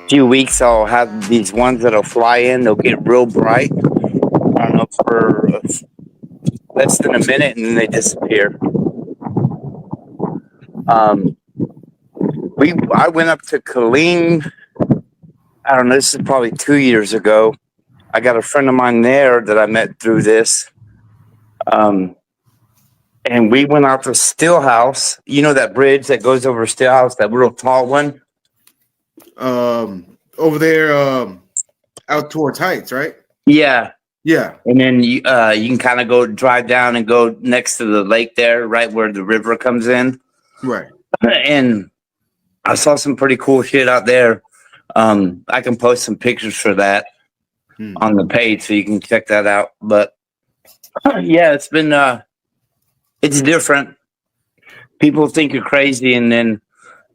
Few weeks I'll have these ones that'll fly in. They'll get real bright. I don't know for less than a minute, and then they disappear. I went up to Killeen. I don't know. This is probably 2 years ago. I got a friend of mine there that I met through this. And we went out to Stillhouse. You know that bridge that goes over Stillhouse, that real tall one? Over there, out towards Heights, right? Yeah. Yeah. And then you can kind of go drive down and go next to the lake there, right where the river comes in. Right. And I saw some pretty cool shit out there. I can post some pictures for that on the page so you can check that out. But yeah, it's been it's different. People think you're crazy, and then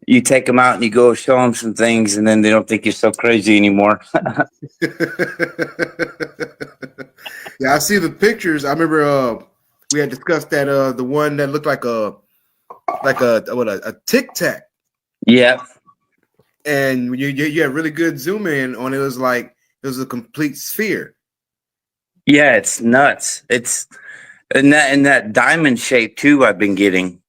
you take them out and you go show them some things, and then they don't think you're so crazy anymore. Yeah, I see the pictures. I remember we had discussed that the one that looked like a tic tac. Yeah. And you had really good zoom in on it. It was like it was a complete sphere. Yeah, it's nuts. It's in that diamond shape too. I've been getting.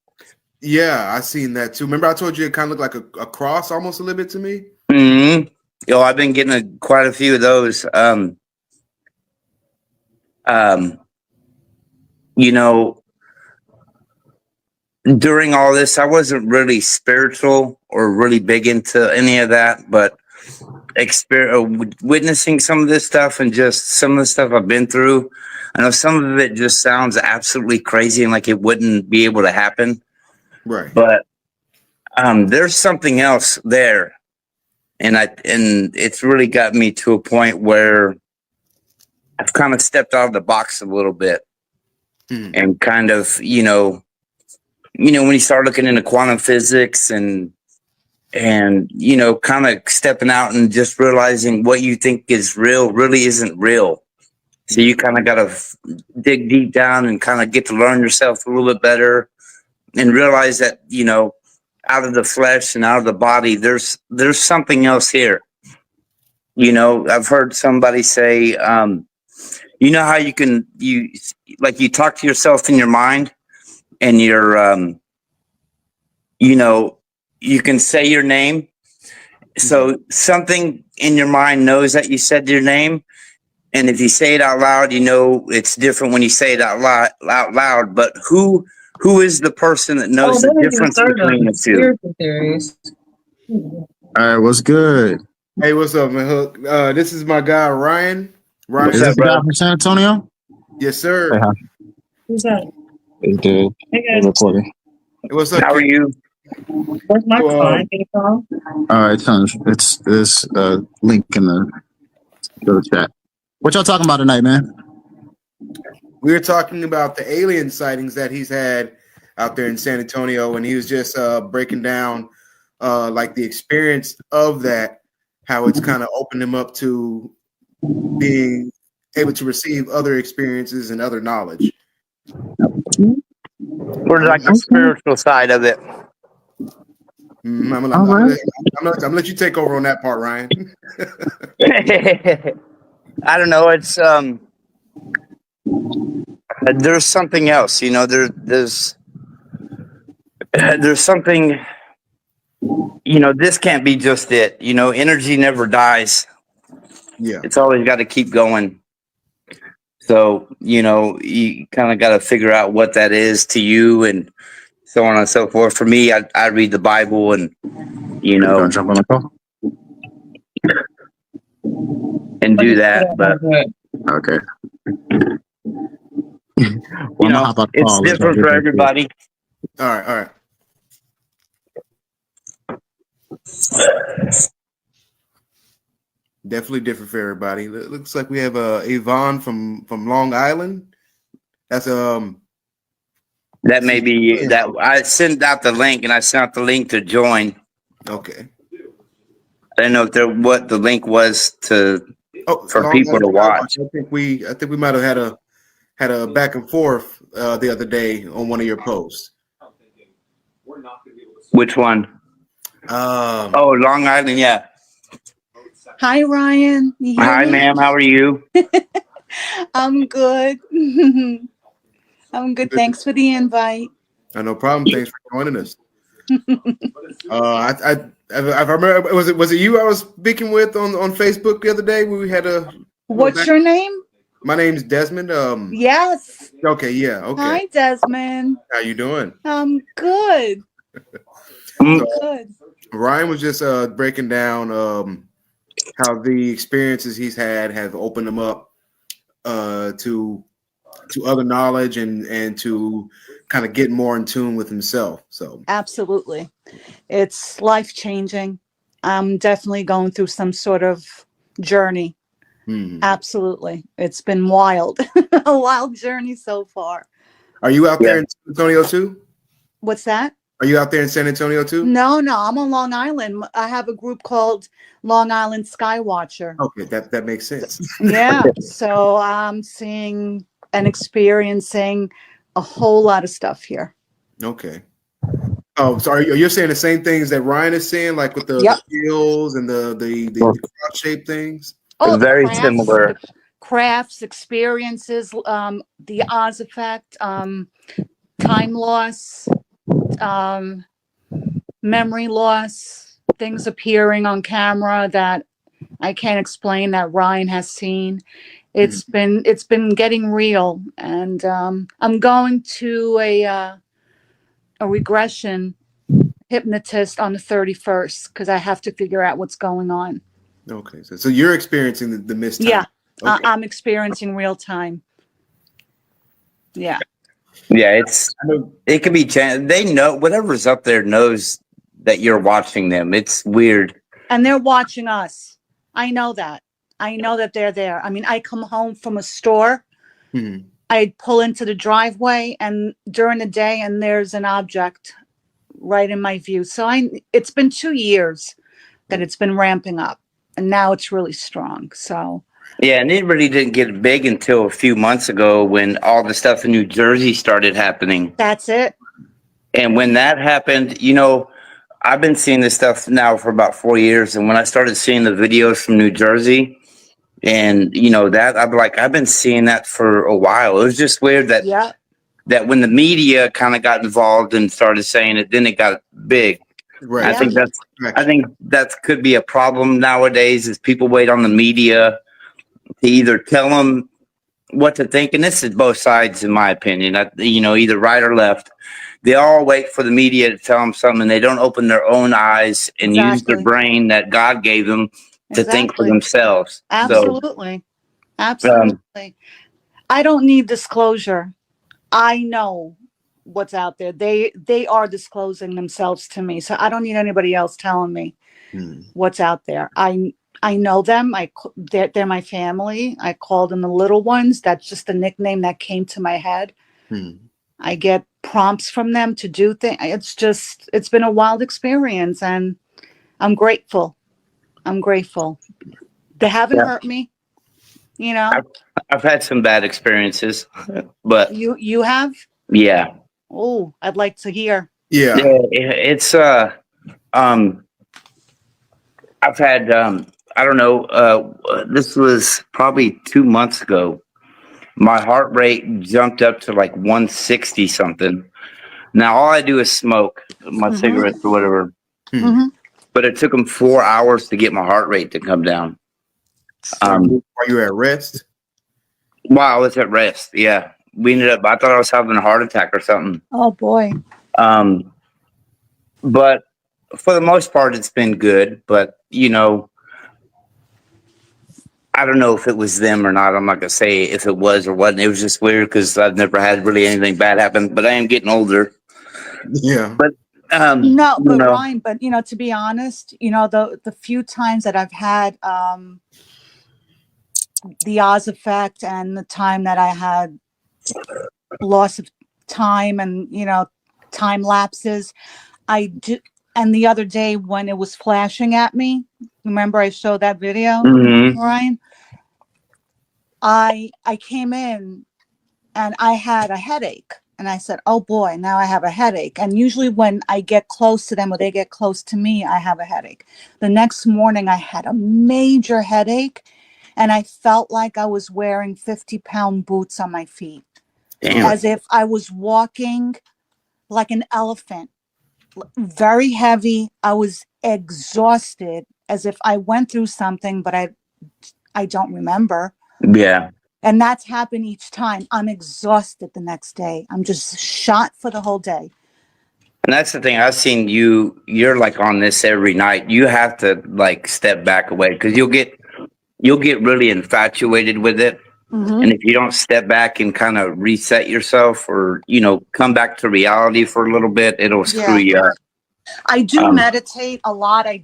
Yeah, I seen that too. Remember, I told you it kind of looked like a cross, almost a little bit to me. Mm-hmm. Yo, I've been getting quite a few of those. You know, during all this, I wasn't really spiritual or really big into any of that, but witnessing some of this stuff and just some of the stuff I've been through, I know some of it just sounds absolutely crazy and like it wouldn't be able to happen. Right. But there's something else there. And it's really got me to a point where I've kind of stepped out of the box a little bit and kind of, when you start looking into quantum physics and kind of stepping out and just realizing what you think is real really isn't real. So you kind of got to dig deep down and kind of get to learn yourself a little bit better and realize that, out of the flesh and out of the body, there's something else here. I've heard somebody say, how you talk to yourself in your mind and you're, you can say your name. So something in your mind knows that you said your name. And if you say it out loud, it's different when you say it out loud. But who is the person that knows the difference between the two? Theories. All right, what's good? Hey, what's up, man? Hook? This is my guy Ryan. Ryan, Is this the guy from San Antonio? Yes, sir. Hey, Who's that? hey, dude. Hey guys, Recording. Hey, what's up? How are you? where's my phone? Can you call? All right, it's this link in the chat. What y'all talking about tonight, man? We were talking about the alien sightings that he's had out there in San Antonio, and he was just breaking down like the experience of that, how it's kind of opened him up to being able to receive other experiences and other knowledge. Or like the spiritual side of it? I'm gonna let you take over on that part, Ryan. I don't know. It's there's something else, there's something, this can't be just it. Energy never dies. Yeah. It's always got to keep going. So, you kind of got to figure out what that is to you and so on and so forth. For me, I read the Bible and, Jump on the call. and do that. But Okay. it's different for everybody. All right. Definitely different for everybody. It looks like we have Yvonne from Long Island. That's that may be that I sent out the link and I sent out the link to join. okay. I didn't know what the link was to Oh, for Long people to Island watch. I think we might have had a back and forth the other day on one of your posts. Which one? Oh, Long Island, yeah. Hi, Ryan. You hear Hi, me? ma'am. How are you? I'm good. I'm good. Thanks for the invite. No problem. Thanks for joining us. I remember, was it you I was speaking with on Facebook the other day when we had a. What's your name? My name's Desmond. Yes. Okay, yeah, okay. Hi, Desmond. How you doing? I'm good. Mm. Good. Ryan was just breaking down how the experiences he's had have opened him up to other knowledge and to kind of get more in tune with himself. So Absolutely. It's life-changing. I'm definitely going through some sort of journey. Absolutely. It's been wild. A wild journey so far. Are you out there in San Antonio too? What's that? Are you out there in San Antonio too? No, I'm on Long Island. I have a group called Long Island Skywatcher. Okay, that makes sense. Yeah. So I'm seeing and experiencing a whole lot of stuff here. Okay. Oh, so you're saying the same things that Ryan is saying, like with the skills and the cross-shaped things? Oh, very similar. Crafts, experiences, the Oz effect, time loss, memory loss, things appearing on camera that I can't explain that Ryan has seen. It's been getting real, and I'm going to a regression hypnotist on the 31st because I have to figure out what's going on. Okay, so you're experiencing the missed time. Yeah, Okay. I'm experiencing real time. Yeah. Yeah, it can be. They know whatever's up there knows that you're watching them. It's weird. And they're watching us. I know that. I know that they're there. I mean, I come home from a store. I pull into the driveway and during the day and there's an object right in my view. So it's been 2 years that it's been ramping up and now it's really strong. So yeah, and it really didn't get big until a few months ago when all the stuff in New Jersey started happening. That's it. And when that happened, I've been seeing this stuff now for about 4 years. And when I started seeing the videos from New Jersey and, that, I'm like, I've been seeing that for a while. It was just weird that when the media kind of got involved and started saying it, then it got big. Right. I think that could be a problem nowadays is people wait on the media to either tell them what to think. And this is both sides, in my opinion, either right or left. They all wait for the media to tell them something. They don't open their own eyes and use their brain that God gave them to think for themselves. Absolutely. Absolutely. I don't need disclosure. I know what's out there. They are disclosing themselves to me. So I don't need anybody else telling me what's out there. I know them. They're my family. I call them the little ones. That's just a nickname that came to my head. I get prompts from them to do things. It's been a wild experience and I'm grateful. They haven't hurt me, I've had some bad experices, but you have? Yeah. Oh, I'd like to hear. Yeah. It's I've had I don't know, this was probably 2 months ago. My heart rate jumped up to like 160 something. Now all I do is smoke my cigarettes or whatever. But it took them 4 hours to get my heart rate to come down. Are you at rest? Wow, I was at rest. Yeah. I thought I was having a heart attack or something. Oh boy. But for the most part, it's been good. But, I don't know if it was them or not. I'm not going to say if it was or wasn't. It was just weird because I've never had really anything bad happen. But I am getting older. Yeah. But Ryan, but to be honest, the few times that I've had the Oz effect and the time that I had loss of time and time lapses, I do. And the other day when it was flashing at me, remember I showed that video, Ryan? I came in and I had a headache. And I said, oh boy, now I have a headache. And usually when I get close to them or they get close to me, I have a headache. The next morning I had a major headache and I felt like I was wearing 50-pound boots on my feet. Damn. As if I was walking like an elephant, very heavy. I was exhausted, as if I went through something, but I don't remember. Yeah. And that's happened each time. I'm exhausted the next day. I'm just shot for the whole day. And that's the thing. I've seen you're like on this every night. You have to like step back away because you'll get really infatuated with it. Mhm. And if you don't step back and kind of reset yourself or, come back to reality for a little bit, it'll screw you up. I do meditate a lot. I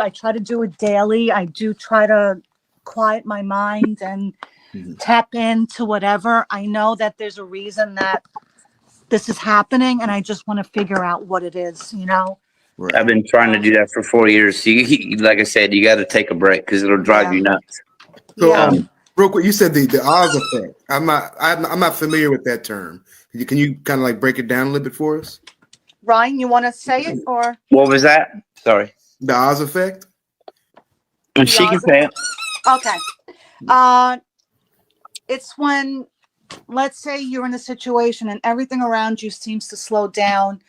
try to do it daily. I do try to quiet my mind and tap into whatever. I know that there's a reason that this is happening and I just want to figure out what it is, Right. I've been trying to do that for 4 years. So like I said, you got to take a break because it'll drive you nuts. So, real quick, you said the Oz effect. I'm not familiar with that term. Can you kind of like break it down a little bit for us? Ryan, you want to say it or? What was that? Sorry. The Oz effect. And she can say it. Okay. It's when, let's say you're in a situation and everything around you seems to slow down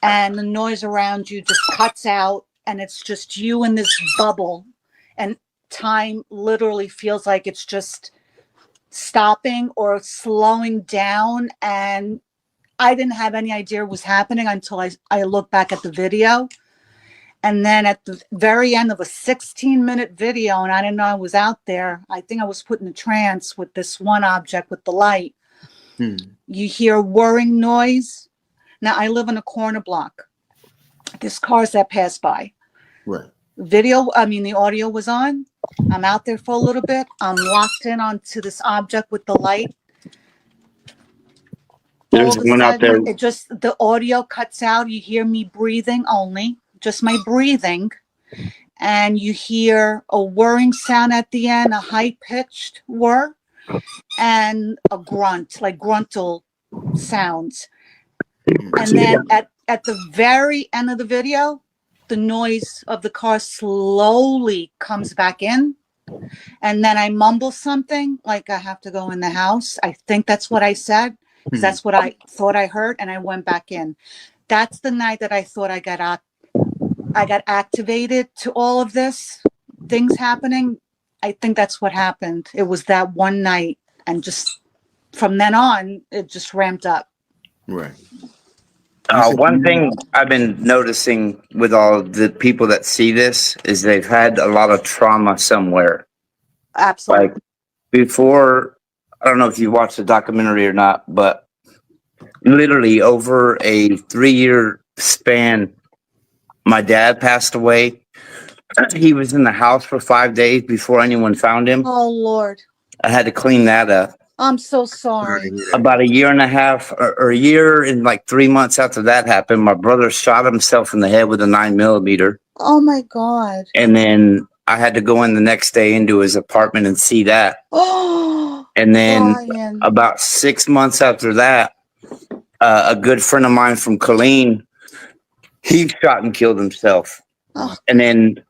and the noise around you just cuts out and it's just you in this bubble and time literally feels like it's just stopping or slowing down. And I didn't have any idea what was happening until I looked back at the video. And then at the very end of a 16-minute video, and I didn't know I was out there, I think I was put in a trance with this one object with the light. You hear whirring noise. Now, I live in a corner block. There's cars that pass by. Right. The audio was on. I'm out there for a little bit. I'm locked in onto this object with the light. There's All of a one out there. sudden, the audio cuts out. You hear me breathing only. Just my breathing, and you hear a whirring sound at the end, a high-pitched whir, and a grunt, like gruntal sounds. And then at the very end of the video, the noise of the car slowly comes back in, and then I mumble something like I have to go in the house. I think that's what I said, because that's what I thought I heard, and I went back in. That's the night that I thought I got activated to all of this things happening. I think that's what happened. It was that one night, and just from then on, it just ramped up. Right. One thing I've been noticing with all the people that see this is they've had a lot of trauma somewhere. Absolutely. Like before, I don't know if you watched the documentary or not, but literally over a 3-year span, my dad passed away. He was in the house for 5 days before anyone found him. Oh, Lord. I had to clean that up. I'm so sorry. About a year and a half or a year and like 3 months after that happened, my brother shot himself in the head with a 9mm. Oh, my God. And then I had to go in the next day into his apartment and see that. Oh, And then Brian. about 6 months after that, a good friend of mine from Colleen, he shot and killed himself. Oh. And then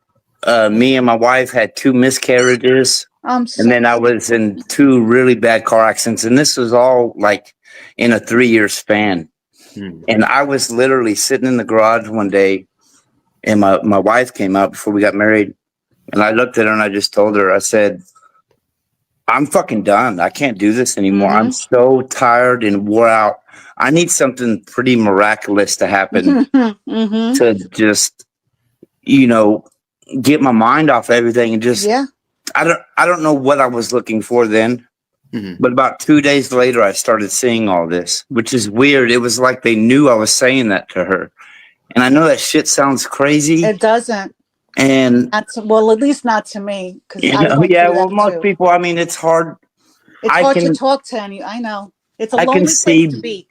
me and my wife had 2 miscarriages. I'm so And then I was in 2 really bad car accidents. And this was all like in a 3-year span. And I was literally sitting in the garage one day and my wife came out before we got married. And I looked at her and I just told her, I said, I'm fucking done. I can't do this anymore. I'm so tired and wore out. I need something pretty miraculous to happen to just, get my mind off everything and just, I don't know what I was looking for then, but about 2 days later, I started seeing all this, which is weird. It was like they knew I was saying that to her. And I know that shit sounds crazy. It doesn't. And at least not to me. Most people, I mean, it's hard. It's hard to talk to any. I know. It's a lonely place to be.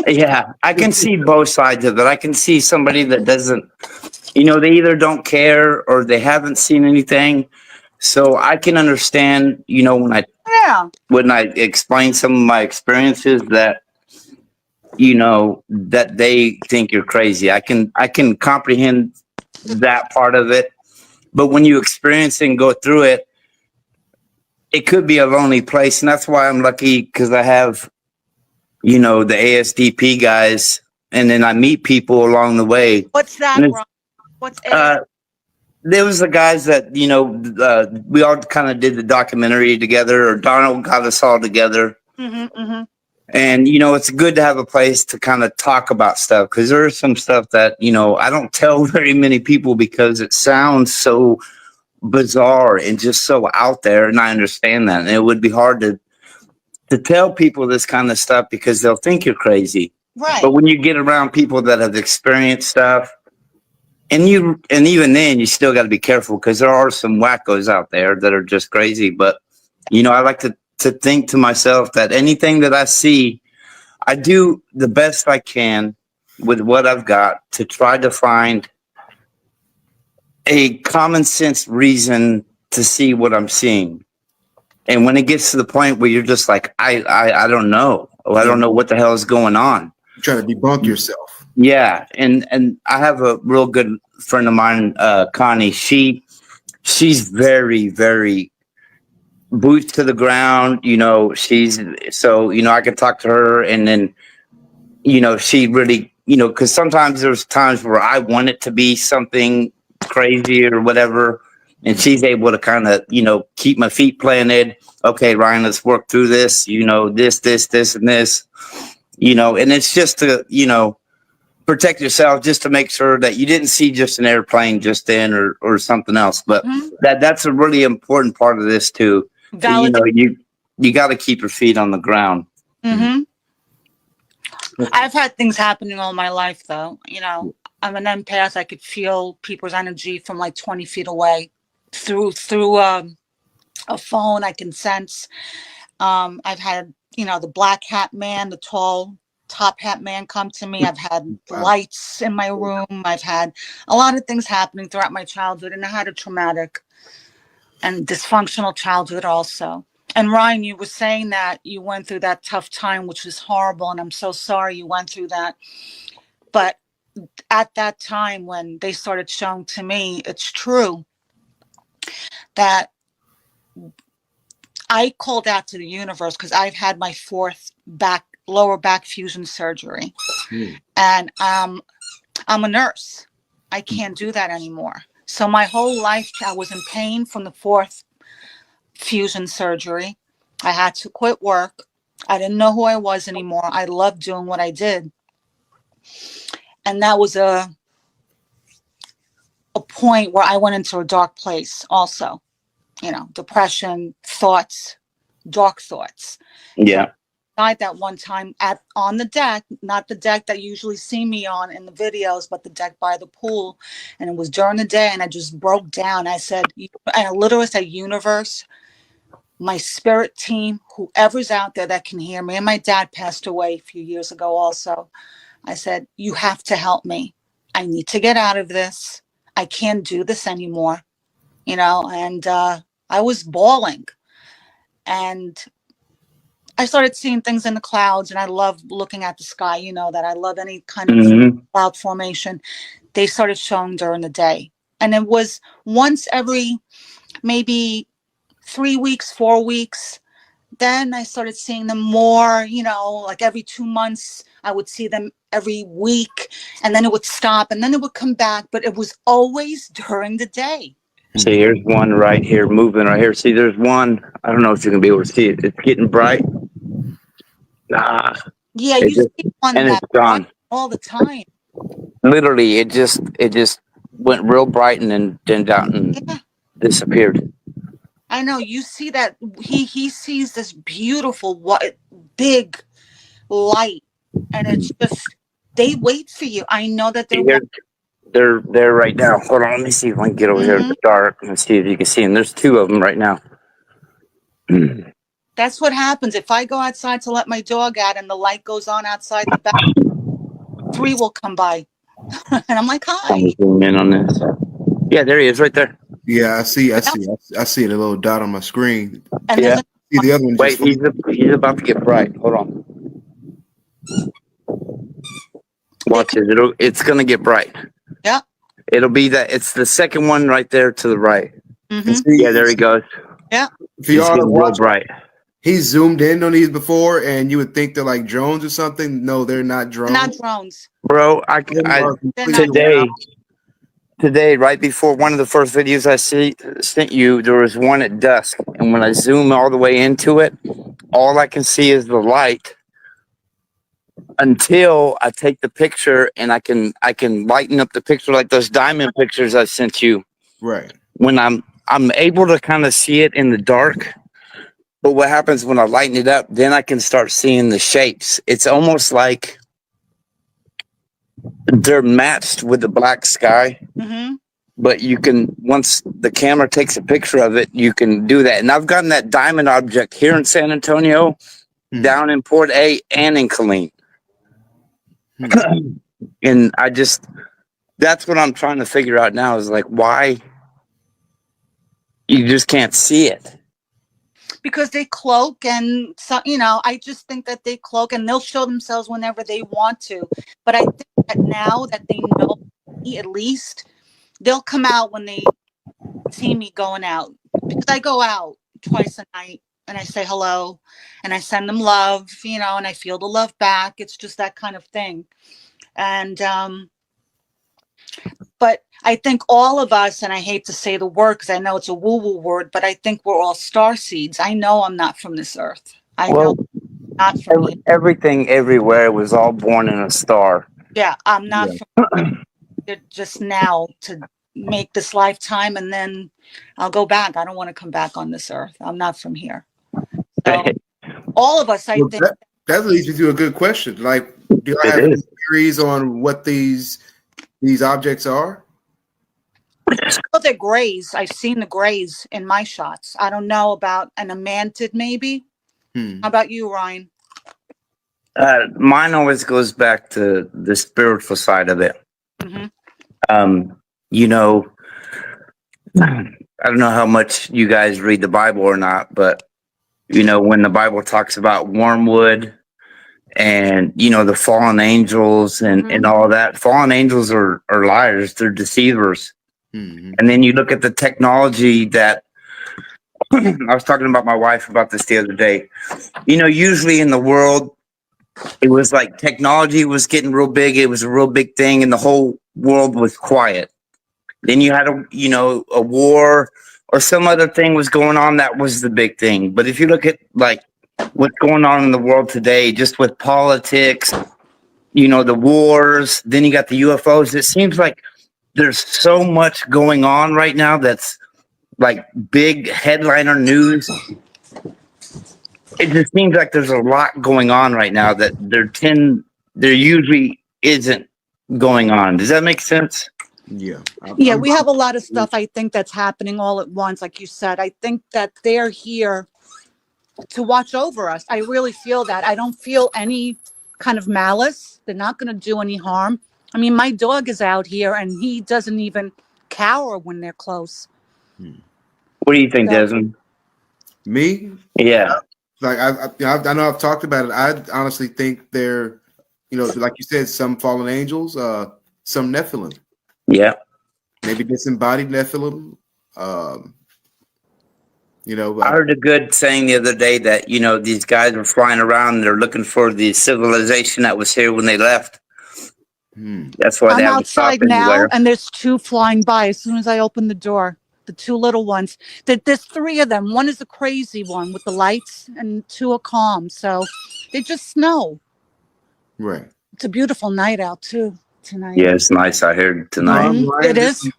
Yeah, I can see both sides of it. I can see somebody that doesn't, they either don't care or they haven't seen anything. So I can understand, when I Yeah. when I explain some of my experiences that, that they think you're crazy. I can comprehend that part of it. But when you experience it and go through it, it could be a lonely place. And that's why I'm lucky, because I have, the ASDP guys, and then I meet people along the way. What's that, And Ron? What's there was the guys that, we all kind of did the documentary together, or Donald got us all together. Mm-hmm. And, it's good to have a place to kind of talk about stuff, because there's some stuff that, I don't tell very many people because it sounds so bizarre and just so out there. And I understand that. And it would be hard to tell people this kind of stuff because they'll think you're crazy. Right. But when you get around people that have experienced stuff, and even then, you still got to be careful, because there are some wackos out there that are just crazy. But, I like to think to myself that anything that I see, I do the best I can with what I've got to try to find a common sense reason to see what I'm seeing. And when it gets to the point where you're just like, I don't know. I don't know what the hell is going on. You're trying to debunk yourself. Yeah. And I have a real good friend of mine, Connie. She's very, very boots to the ground. I can talk to her, and then, she really, because sometimes there's times where I want it to be something crazy or whatever. And she's able to kind of, keep my feet planted. Okay, Ryan, let's work through this, this, and this, and it's just to, protect yourself, just to make sure that you didn't see just an airplane just then or something else. But that's a really important part of this too. You got to keep your feet on the ground. Mm-hmm. I've had things happening all my life, though. I'm an empath. I could feel people's energy from like 20 feet away through a phone. I can sense. I've had, the black hat man, the tall top hat man come to me. I've had lights in my room. I've had a lot of things happening throughout my childhood, and I had a traumatic and dysfunctional childhood also. And Ryan, you were saying that you went through that tough time, which was horrible, and I'm so sorry you went through that. But at that time when they started showing to me, it's true that I called out to the universe, because I've had my 4th lower back fusion surgery. And I'm a nurse. I can't do that anymore. So my whole life I was in pain from the 4th fusion surgery. I had to quit work. I didn't know who I was anymore. I loved doing what I did. And that was a point where I went into a dark place also. Depression, thoughts, dark thoughts. Yeah. Died that one time on the deck, not the deck that you usually see me on in the videos, but the deck by the pool. And it was during the day, and I just broke down. I literally said, universe, my spirit team, whoever's out there that can hear me. And my dad passed away a few years ago also. I said, you have to help me. I need to get out of this. I can't do this anymore. And I was bawling. And I started seeing things in the clouds, and I love looking at the sky. That I love any kind of cloud formation. They started showing during the day. And it was once every maybe 3 weeks, 4 weeks. Then I started seeing them more, like every 2 months. I would see them every week, and then it would stop, and then it would come back. But it was always during the day. See, here's one right here, moving right here. See, there's one. I don't know if you can be able to see it. It's getting bright. Yeah, you see one and that it's gone all the time. Literally, it just went real bright and then dimmed out and disappeared. I know, you see that he sees this beautiful big light, and it's just they wait for you. I know that they're there right now. Hold on, let me see if I can get over here in the dark and see if you can see them. There's 2 of them right now. That's what happens if I go outside to let my dog out and the light goes on outside the back. 3 will come by, and I'm like, hi. I'm zoom in on this. Yeah, there he is, right there. Yeah, I see it, a little dot on my screen. And Yeah. see the other one. Wait, Just he's about to get bright. Hold on. Watch it. It's gonna get bright. Yeah. It'll be that. It's the second one right there to the right. Hmm. see, Yeah, there he goes. If He's you are getting real watching, bright. he zoomed in on these before, and you would think they're like drones or something. No, they're not drones. Not drones. Bro, They are completely today, today, right before one of the first videos I sent you, there was one at dusk, and when I zoom all the way into it, all I can see is the light until I take the picture, and I can lighten up the picture like those diamond pictures I sent you. right. When I'm able to kind of see it in the dark, but what happens when I lighten it up, then I can start seeing the shapes. It's almost like they're matched with the black sky. Hmm. But you can, once the camera takes a picture of it, you can do that. And I've gotten that diamond object here in San Antonio, down in Port A, and in Killeen. And that's what I'm trying to figure out now is like, why you just can't see it. Because they cloak, and so, I just think that they cloak, and they'll show themselves whenever they want to. But I think that now that they know me, at least, they'll come out when they see me going out. Because I go out twice a night, and I say hello, and I send them love, and I feel the love back. It's just that kind of thing. And but I think all of us, and I hate to say the word because I know it's a woo-woo word, but I think we're all star seeds. I know I'm not from this earth. I know I'm not from here. Everything everywhere was all born in a star. Yeah, I'm not from here just now to make this lifetime, and then I'll go back. I don't want to come back on this earth. I'm not from here. So all of us, I think. That leads me to a good question. Like, do I have any theories on what these objects are? Well, they're grays. I've seen the grays in my shots. I don't know about an amantid, maybe. How about you, Ryan? Mine always goes back to the spiritual side of it. Mm-hmm. I don't know how much you guys read the Bible or not, but when the Bible talks about wormwood and the fallen angels and all that, fallen angels are liars, they're deceivers. And then you look at the technology that I was talking about my wife about this the other day. Usually in the world, it was like technology was getting real big. It was a real big thing, and the whole world was quiet. Then you had a war or some other thing was going on. That was the big thing. But if you look at like what's going on in the world today, just with politics, the wars, then you got the UFOs. It seems like there's so much going on right now that's like big headliner news. It just seems like there's a lot going on right now that there usually isn't going on. Does that make sense? Yeah. Yeah, we have a lot of stuff, I think, that's happening all at once. Like you said, I think that they're here to watch over us. I really feel that. I don't feel any kind of malice. They're not going to do any harm. I mean, my dog is out here and he doesn't even cower when they're close. What do you think, Desmond? Me? Yeah. Like I know I've talked about it. I honestly think they're, like you said, some fallen angels, some Nephilim. Yeah. Maybe disembodied Nephilim. I heard a good saying the other day that, these guys are flying around and they're looking for the civilization that was here when they left. That's why I'm they have outside now, and there's two flying by as soon as I open the door. The two little ones. There's three of them. One is the crazy one with the lights, and two are calm. So they just snow. Right. It's a beautiful night out too tonight. Yeah, it's nice out here tonight. Ryan, It is.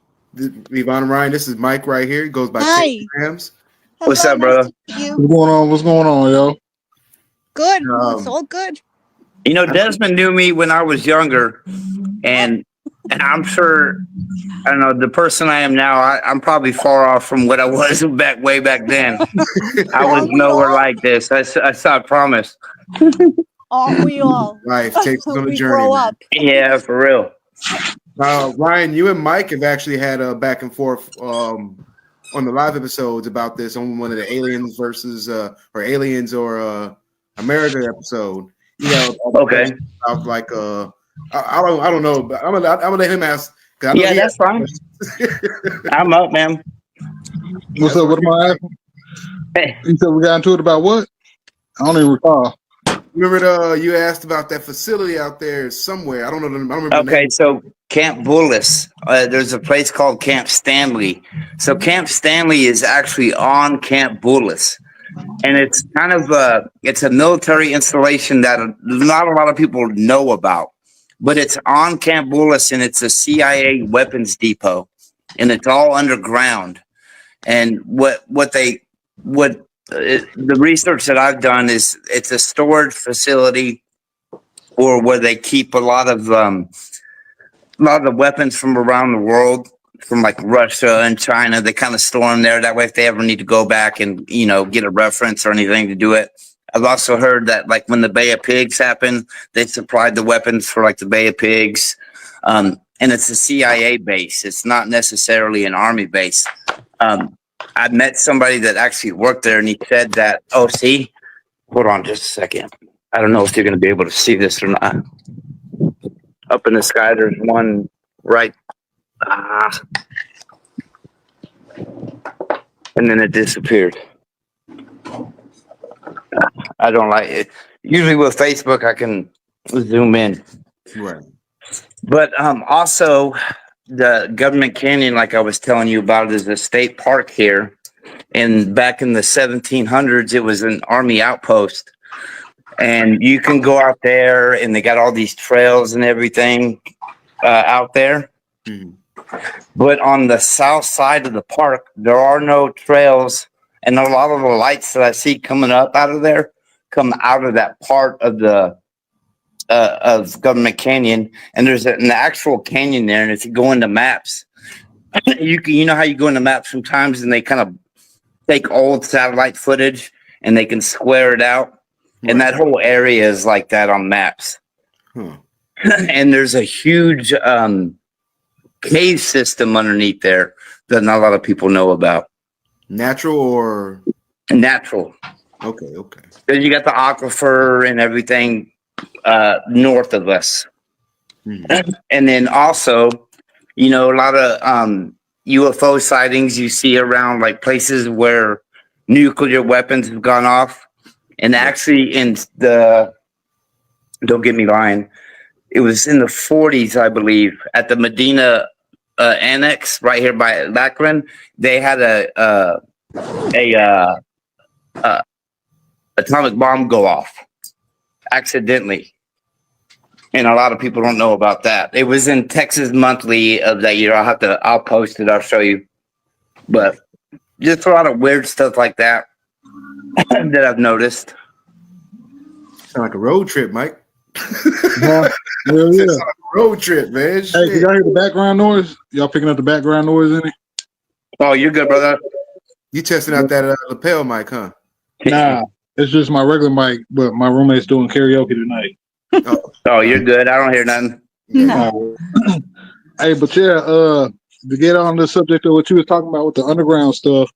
Yvonne and Ryan, this is Mike right here. He goes by Hi. Grams. What's up, brother? What's going on? What's going on, yo? Good. It's all good. Desmond knew me when I was younger, and I'm sure, I don't know, the person I am now, I'm probably far off from what I was way back then. I was nowhere like this. I promise. Aren't we all? Life takes us on a We journey. grow man. up. Yeah, for real. Ryan, you and Mike have actually had a back and forth on the live episodes about this on one of the aliens versus or aliens or America episode. He had Okay. about like I don't know, but I'm gonna let him ask. Yeah, that's fine. I'm up, man. What's up? What am I asking? Hey. You said we got into it about what? I don't even recall. Remember you asked about that facility out there somewhere. I don't know. I don't remember. Okay, so Camp Bullis. There's a place called Camp Stanley. So Camp Stanley is actually on Camp Bullis, and it's kind of it's a military installation that not a lot of people know about, but it's on Camp Bullis, and it's a CIA weapons depot, and it's all underground. And the research that I've done is it's a storage facility, or where they keep a lot of the weapons from around the world, from like Russia and China. They kind of store them there. That way, if they ever need to go back and get a reference or anything to do it. I've also heard that like when the Bay of Pigs happened, they supplied the weapons for like the Bay of Pigs, and it's a CIA base. It's not necessarily an army base. I met somebody that actually worked there, and he said that. Oh, see, hold on just a second. I don't know if you're going to be able to see this or not. Up in the sky, there's one right. And then it disappeared. I don't like it. Usually with Facebook, I can zoom in. Right. But also, the Government Canyon, like I was telling you about, is a state park here. And back in the 1700s, it was an army outpost. And you can go out there, and they got all these trails and everything out there. Mm-hmm. But on the south side of the park, there are no trails. And a lot of the lights that I see coming up out of there come out of that part of the of Government Canyon. And there's an actual canyon there. And if you go into maps, you know how you go into maps sometimes, and they kind of take old satellite footage and they can square it out. Right. And that whole area is like that on maps. And there's a huge cave system underneath there that not a lot of people know about. Natural or natural? Okay. Then you got the aquifer and everything north of us. Mm-hmm. And then also, a lot of UFO sightings you see around like places where nuclear weapons have gone off. And actually don't get me lying, it was in the 40s, I believe, at the Medina Annex right here by Lackland. They had a atomic bomb go off accidentally. And a lot of people don't know about that. It was in Texas Monthly of that year. I'll post it. I'll show you. But just a lot of weird stuff like that that I've noticed. Sound like a road trip, Mike. Yeah. Like a road trip, man. Hey, can y'all hear the background noise? Y'all picking up the background noise in it? Oh, you're good, brother. You testing out that lapel mic, huh? Nah, it's just my regular mic, but my roommate's doing karaoke tonight. Oh, you're good. I don't hear nothing. No. Hey, but yeah, to get on the subject of what you was talking about with the underground stuff,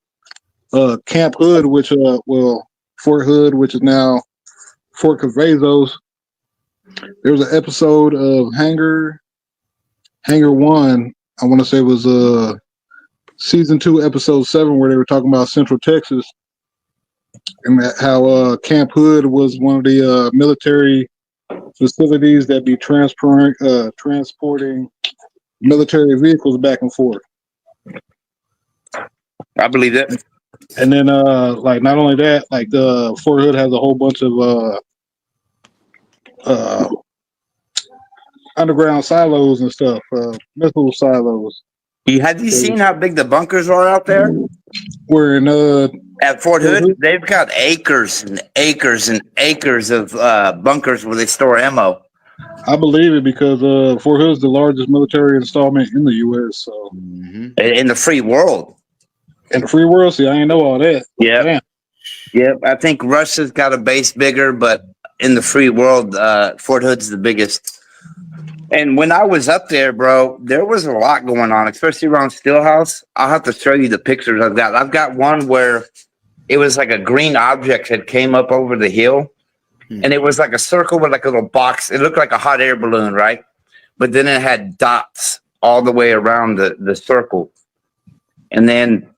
Camp Hood, which Fort Hood, which is now Fort Cavazos. There was an episode of Hangar 1. I want to say it was season 2, episode 7, where they were talking about Central Texas and how Camp Hood was one of the military facilities that be transporting military vehicles back and forth. I believe that. And then, like, not only that, like the Fort Hood has a whole bunch of underground silos and stuff, missile silos. Have you seen how big the bunkers are out there? We're in at Fort Hood. They've got acres and acres and acres of bunkers where they store ammo. I believe it because Fort Hood is the largest military installment in the U.S. So in the free world. In the free world, see, I ain't know all that. Yeah, yeah. I think Russia's got a base bigger, but in the free world, Fort Hood's the biggest. And when I was up there, bro, there was a lot going on, especially around Stillhouse. I'll have to show you the pictures I've got. I've got one where it was like a green object had came up over the hill, and it was like a circle with like a little box. It looked like a hot air balloon, right? But then it had dots all the way around the circle. And then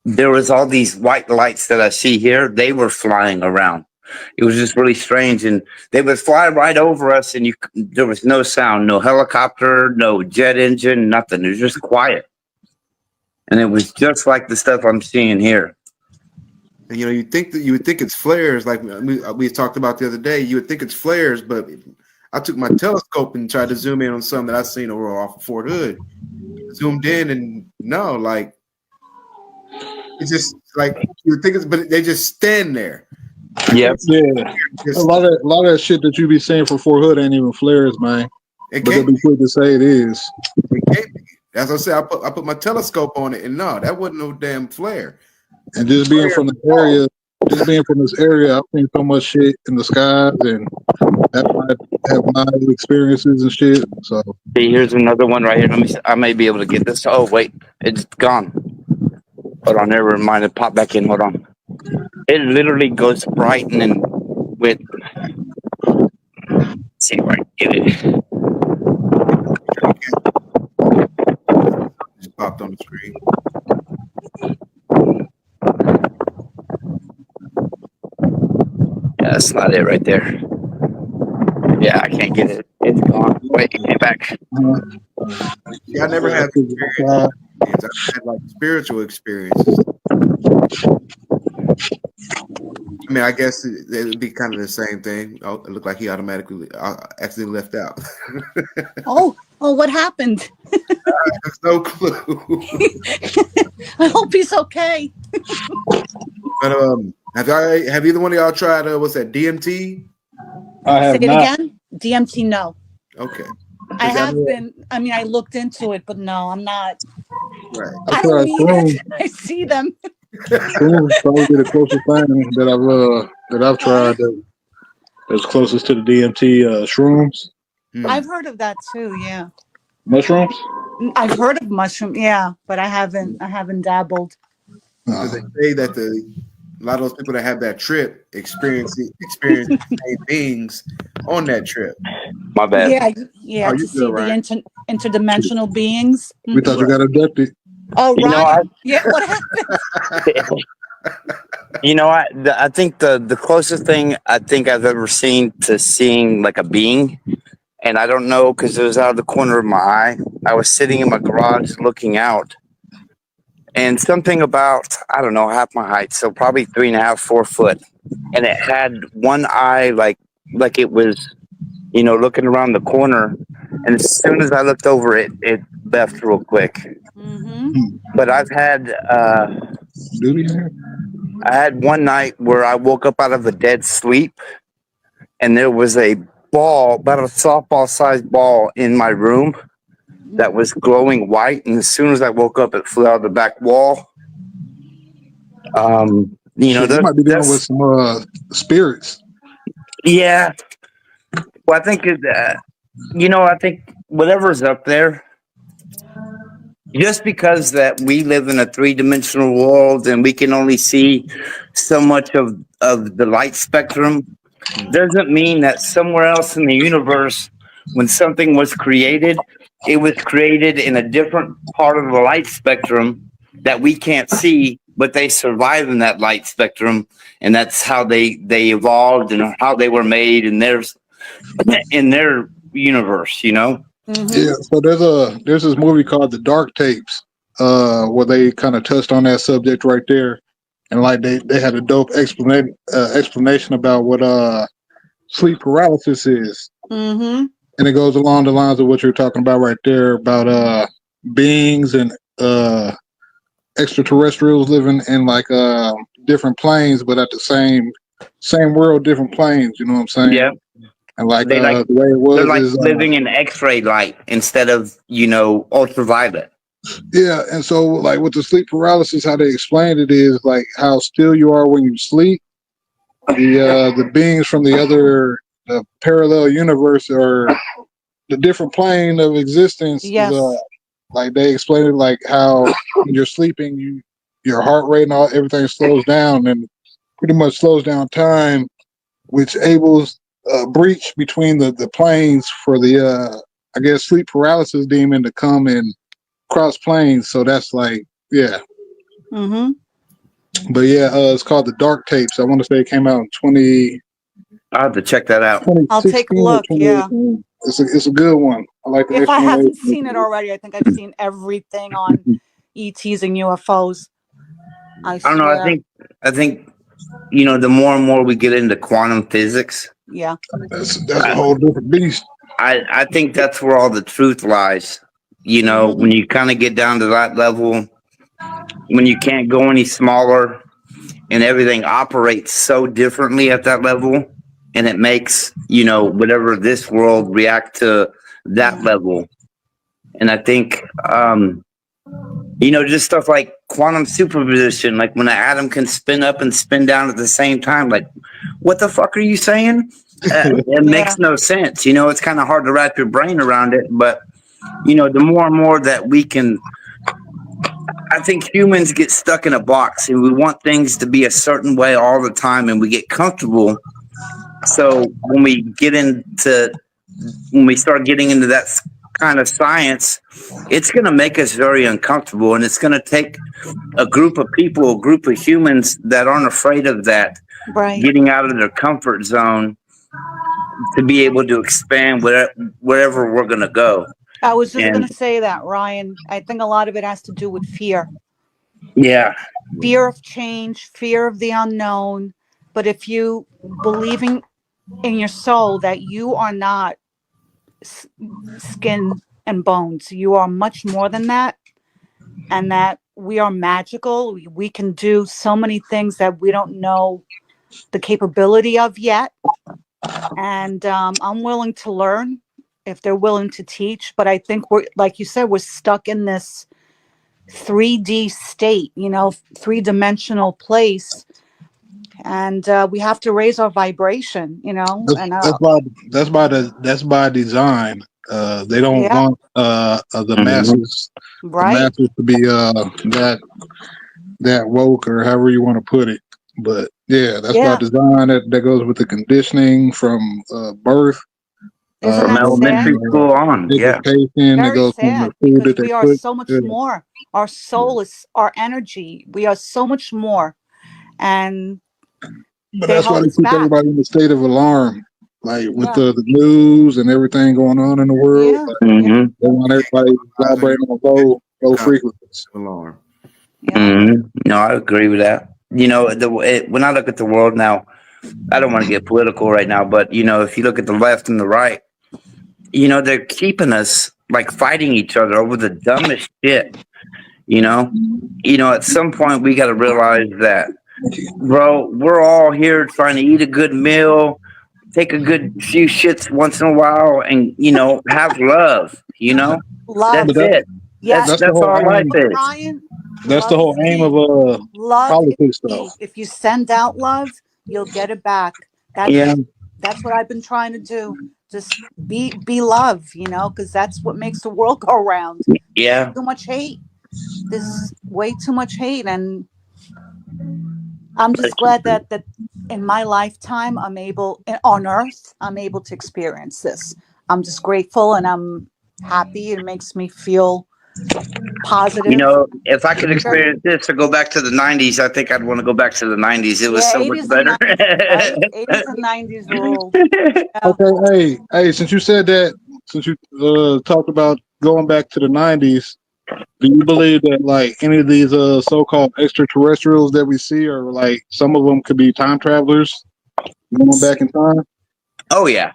there was all these white lights that I see here. They were flying around. It was just really strange, and they would fly right over us, and there was no sound, no helicopter, no jet engine, nothing. It was just quiet, and it was just like the stuff I'm seeing here. And you would think it's flares, like we talked about the other day. You would think it's flares, but I took my telescope and tried to zoom in on something that I seen over off of Fort Hood. Zoomed in, and no, like it's just like you would think it's, but they just stand there. Yep. Yeah. A lot of that shit that you be saying for Fort Hood ain't even flares, man. But they'll be quick to say it is. It can't be. As I said, I put my telescope on it, and no, that wasn't no damn flare. And just being from the area, just being from this area, I've seen so much shit in the skies, and have my experiences and shit. So See, here's another one right here. Let me see. I may be able to get this. Oh wait, it's gone. Hold on, never mind. It popped back in. Hold on. It literally goes brightening with. Let's see if I can get it. Just popped on the screen. Yeah, that's not it right there. Yeah, I can't get it. It's gone. Wait, it came back. Yeah, I never had experience. I've had like spiritual experiences. I mean, I guess it would be kind of the same thing. Oh, it looked like he automatically accidentally left out. Oh, what happened? There's no clue. I hope he's okay. But have either one of y'all tried what's that, DMT? I Say have it not. again. DMT, no. Okay. I have been. I mean, I looked into it, but no, I'm not. Right. I don't need it. I see them. Shrooms probably the closest thing that I've tried that's closest to the DMT. Shrooms, I've heard of that too. Yeah, mushrooms. I've heard of mushroom. Yeah, but I haven't dabbled. Because they say that a lot of those people that have that trip experience the same things on that trip. My bad. Yeah. Oh, To you see good, right? the interdimensional beings. We thought you got abducted. Oh, You know, right. Yeah. What happened? You know, I think the closest thing I think I've ever seen to seeing like a being, and I don't know because it was out of the corner of my eye. I was sitting in my garage looking out, and something about, I don't know, half my height, so probably 3.5, 4 foot, and it had one eye like it was, looking around the corner, and as soon as I looked over it left real quick. Mm-hmm. But I've had Duty. I had one night where I woke up out of a dead sleep, and there was a ball, about a softball-sized ball, in my room that was glowing white. And as soon as I woke up, it flew out of the back wall. You might be dealing with some spirits. Yeah. Well, I think I think whatever's up there. Just because that we live in a 3-dimensional world and we can only see so much of the light spectrum doesn't mean that somewhere else in the universe, when something was created, it was created in a different part of the light spectrum that we can't see, but they survive in that light spectrum, and that's how they evolved and how they were made in their universe, Mm-hmm. Yeah, so there's this movie called The Dark Tapes, where they kind of touched on that subject right there, and like they had a dope explanation about what sleep paralysis is, Mm-hmm. and it goes along the lines of what you're talking about right there about beings and extraterrestrials living in like different planes, but at the same world, different planes. You know what I'm saying? Yeah. And like They the way it was, They're like is, living in X-ray light instead of, ultraviolet. yeah. And so like with the sleep paralysis, how they explained it is like how still you are when you sleep. The beings from the other the parallel universe or the different plane of existence. Yes. Like they explain it, like how when you're sleeping, your heart rate and everything slows down, and pretty much slows down time, which enables a breach between the planes for the I guess sleep paralysis demon to come and cross planes. So that's like, yeah. Mm-hmm. But yeah, it's called the Dark Tapes. I want to say it came out in I'll have to check that out. 2016 I'll take a or look. Yeah. 2018. It's a good one. I like the If I explanation. haven't seen it already, I think I've seen everything on ETs and UFOs. I I don't know. swear. I think, the more and more we get into quantum physics, Yeah. That's a whole different beast. I think that's where all the truth lies. When you kind of get down to that level, when you can't go any smaller and everything operates so differently at that level, and it makes, whatever this world react to that level. And I think, just stuff like quantum superposition, like when an atom can spin up and spin down at the same time. Like, what the fuck are you saying? It makes no sense. It's kind of hard to wrap your brain around it. But, the more and more that we can, I think humans get stuck in a box and we want things to be a certain way all the time and we get comfortable. So when we start getting into that kind of science, it's going to make us very uncomfortable, and it's going to take a group of people, a group of humans that aren't afraid of that, Right. getting out of their comfort zone to be able to expand wherever we're going to go. I was just going to say that, Ryan. I think a lot of it has to do with fear. Yeah. Fear of change, fear of the unknown. But if you believing in your soul that you are not skin and bones, you are much more than that, and that we are magical. We can do so many things that we don't know the capability of yet. And I'm willing to learn if they're willing to teach. But I think we're, like you said, we're stuck in this 3D state, 3-dimensional place. And we have to raise our vibration, That's by design. They don't want the masses, right? the masses to be that woke, or however you want to put it. But yeah, that's by design. That goes with the conditioning from birth. Isn't that elementary sad? school on, education. Very It goes sad, from the food because that they we are put. so much more. Our soul is our energy. We are so much more, and But that's why they keep everybody in a state of alarm, like with the news and everything going on in the world. Yeah. Like, they want everybody vibrating on a low frequency. Alarm. No, I agree with that. When I look at the world now, I don't want to get political right now, but if you look at the left and the right, they're keeping us like fighting each other over the dumbest shit. At some point we got to realize that, bro, we're all here trying to eat a good meal, take a good few shits once in a while, and have love. Love. That's it. Yeah, That's all life is. Ryan, That's the whole aim of love politics, is key. though. If you send out love, you'll get it back. That's what I've been trying to do. Just be love, because that's what makes the world go round. Yeah. Too much hate. There's way too much hate, and I'm just glad that in my lifetime on Earth, I'm able to experience this. I'm just grateful, and I'm happy. It makes me feel positive. If I could experience this or go back to the 90s, I think I'd want to go back to the 90s. It was so much better. 80s and 90s ruled. Okay, hey, since you said that, since you talked about going back to the 90s, do you believe that like any of these so-called extraterrestrials that we see, or like some of them could be time travelers going back in time? Oh yeah.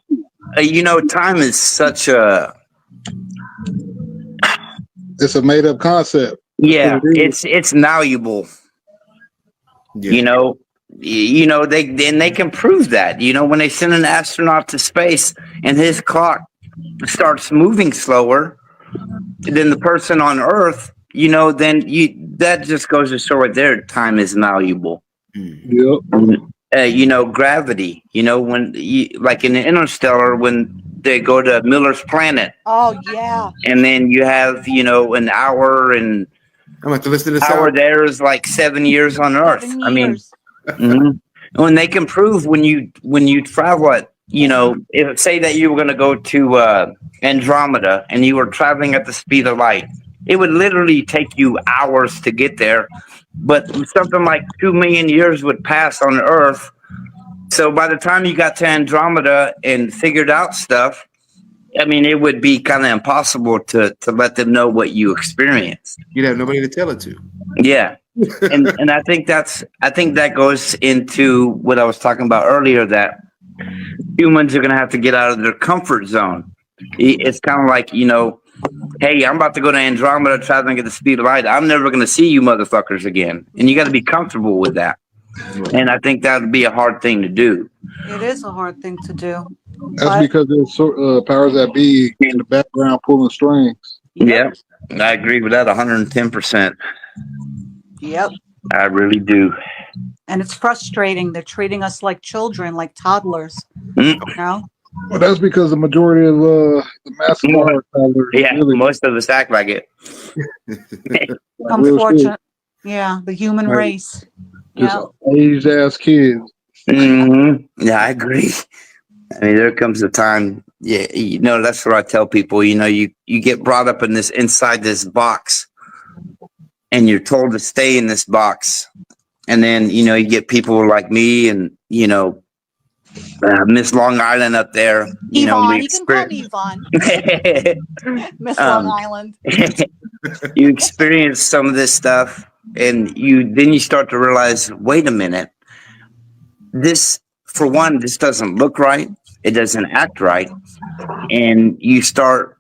Time is such it's a made-up concept. Yeah, it's malleable. Yeah. They can prove that. When they send an astronaut to space and his clock starts moving slower than the person on Earth, then that just goes to show right there time is malleable. Yep. gravity. When like in the Interstellar, when they go to Miller's planet, Oh yeah. and then you have an hour, and I'm going to have to listen to this hour out. there is like 7 years on Earth. 7 years. Mhm. When they can prove when you travel at if say that you were going to go to Andromeda and you were traveling at the speed of light, it would literally take you hours to get there, but something like 2 million years would pass on Earth. So by the time you got to Andromeda and figured out stuff, I mean, it would be kind of impossible to let them know what you experienced. You'd have nobody to tell it to. Yeah. And I think that goes into what I was talking about earlier, that humans are going to have to get out of their comfort zone. It's kind of like, hey, I'm about to go to Andromeda traveling at the speed of light. I'm never going to see you motherfuckers again. And you got to be comfortable with that. And I think that would be a hard thing to do. It is a hard thing to do. That's But- because there's powers that be in the background pulling strings. Yeah, I agree with that 110%. Yep. I really do. And it's frustrating. They're treating us like children, like toddlers. Mm. Well, that's because the majority of the massive More. travelers Yeah, really most of us act like it. Unfortunate. Yeah, the human Right. race. just Yeah. aged ass kids. Yeah, I agree. I mean, there comes a time. Yeah, that's what I tell people. You get brought up in inside this box, and you're told to stay in this box, and then you get people like me and Miss Long Island up there. Yvonne, you can call me Yvonne. Miss Long Island. You experience some of this stuff, and then you start to realize, wait a minute, this doesn't look right. It doesn't act right. And you start,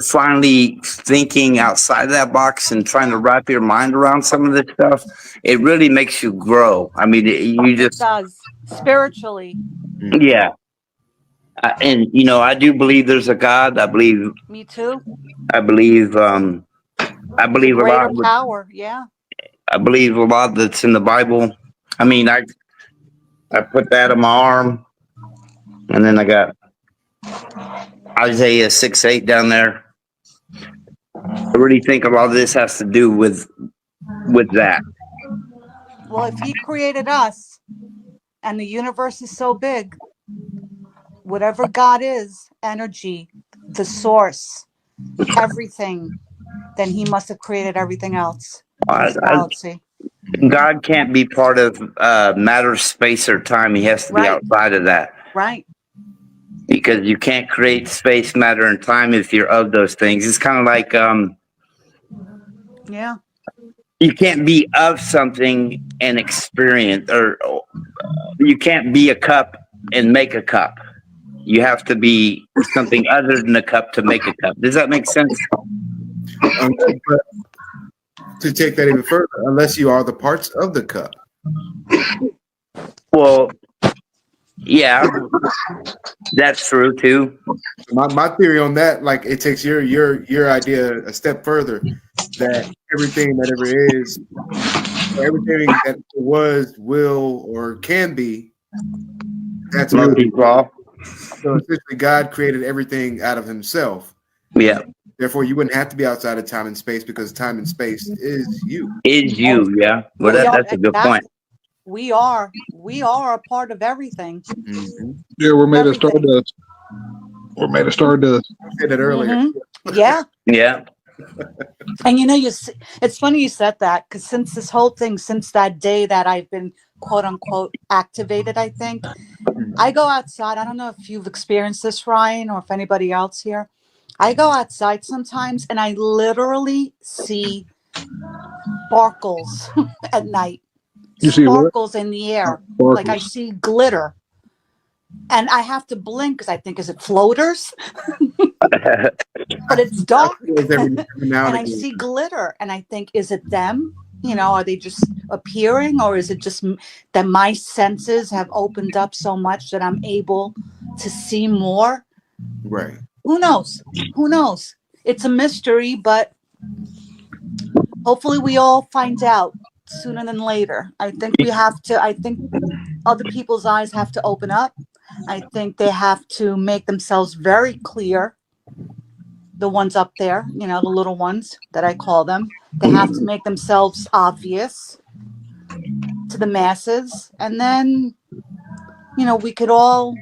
finally thinking outside of that box and trying to wrap your mind around some of this stuff. It really makes you grow. I mean, It does. Spiritually. yeah. And I do believe there's a God. I believe Me too. a Greater lot. power. Yeah. I believe a lot that's in the Bible. I mean, I put that on my arm, and then I got Isaiah 6:8 down there. I really think a lot of this has to do with that. Well, if he created us and the universe is so big, whatever God is, energy, the source, everything, then he must have created everything else. Galaxy. God can't be part of matter, space, or time. He has to be Right. outside of that. Right. Because you can't create space, matter, and time if you're of those things. It's kind of like Yeah. you can't be of something and experience, or you can't be a cup and make a cup. You have to be something other than a cup to make a cup. Does that make sense? But to take that even further, unless you are the parts of the cup. Well, yeah, that's true too. My theory on that, like, it takes your idea a step further, that everything that ever is, or everything that was, will, or can be, that's Murphy's Law. So essentially, God created everything out of himself. Yeah, Therefore, you wouldn't have to be outside of time and space, because time and space is you. is you. Yeah, well, that's a good point. We are a part of everything. Mm-hmm. Yeah, we're made of Everything. stardust. We're made of stardust. I said that earlier. Mhm. Yeah. Yeah, And it's funny you said that, because since that day that I've been quote unquote activated, I think I go outside. I don't know if you've experienced this, Ryan, or if anybody else here. I go outside sometimes and I literally see sparkles at night. You see what? Sparkles in the air. Like I Sparkles. see glitter. And I have to blink because I think, is it floaters? But it's dark. And I see glitter and I think, is it them? Are they just appearing, or is it just that my senses have opened up so much that I'm able to see more? Right. Who knows? Who knows? It's a mystery, but hopefully we all find out sooner than later. I think I think other people's eyes have to open up. I think they have to make themselves very clear. The ones up there, you know, the little ones that I call them, they have to make themselves obvious to the masses. And then, you know, we could all